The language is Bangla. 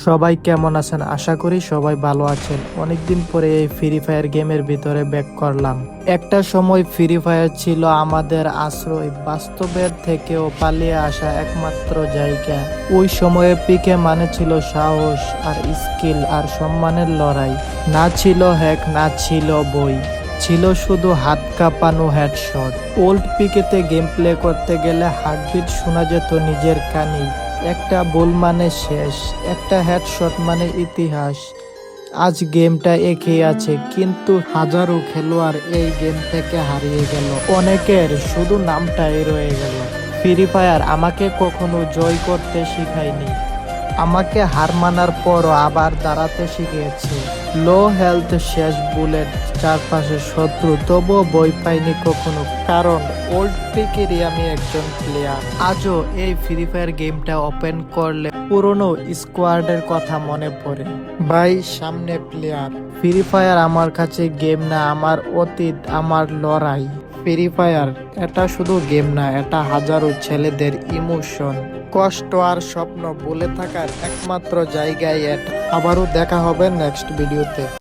সবাই কেমন আছেন? আশা করি সবাই ভালো আছেন। অনেকদিন পরে এই ফ্রি ফায়ার গেমের ভিতরে ব্যাক করলাম। একটা সময় ফ্রি ফায়ার ছিল আমাদের আশ্রয়, বাস্তবের থেকেও পালিয়ে আসা একমাত্র জায়গা। ওই সময়ে পিকে মানে ছিল সাহস আর স্কিল আর সম্মানের লড়াই। না ছিল হ্যাক, না ছিল বই, ছিল শুধু হাত কাঁপানো হেডশট। ওল্ড পিকেতে গেম প্লে করতে গেলে হার্টবিট শোনা যেত নিজের কানেই। একটা বল মানে শেষ, একটা হেডশট মানে ইতিহাস। আজ গেমটা একই আছে, কিন্তু হাজারো খেলোয়াড় এই গেম থেকে হারিয়ে গেল। অনেকের শুধু নামটাই রয়ে গেল। ফ্রি ফায়ার আমাকে কখনো জয় করতে শিখায়নি, আমাকে হার মানার পরও আবার দাঁড়াতে শিখিয়েছে। লো হেলথ, শেষ বুলেট, চারপাশে শত্রু, তবুও ভয় পাইনি কখনো, কারণ ওল্ড পিকেরই আমি একজন প্লেয়ার। আজও এই ফ্রি ফায়ার গেমটা ওপেন করলে পুরনো স্কোয়াডের কথা মনে পড়ে। ভাই, সামনে প্লেয়ার। ফ্রি ফায়ার আমার কাছে গেম না, আমার অতীত, আমার লড়াই। ফ্রি ফায়ার এটা শুধু গেম না, এটা হাজারো ছেলেদের ইমোশন, কষ্ট আর স্বপ্ন বলে থাকার একমাত্র জায়গায় এটা। আবারও দেখা হবে নেক্সট ভিডিওতে।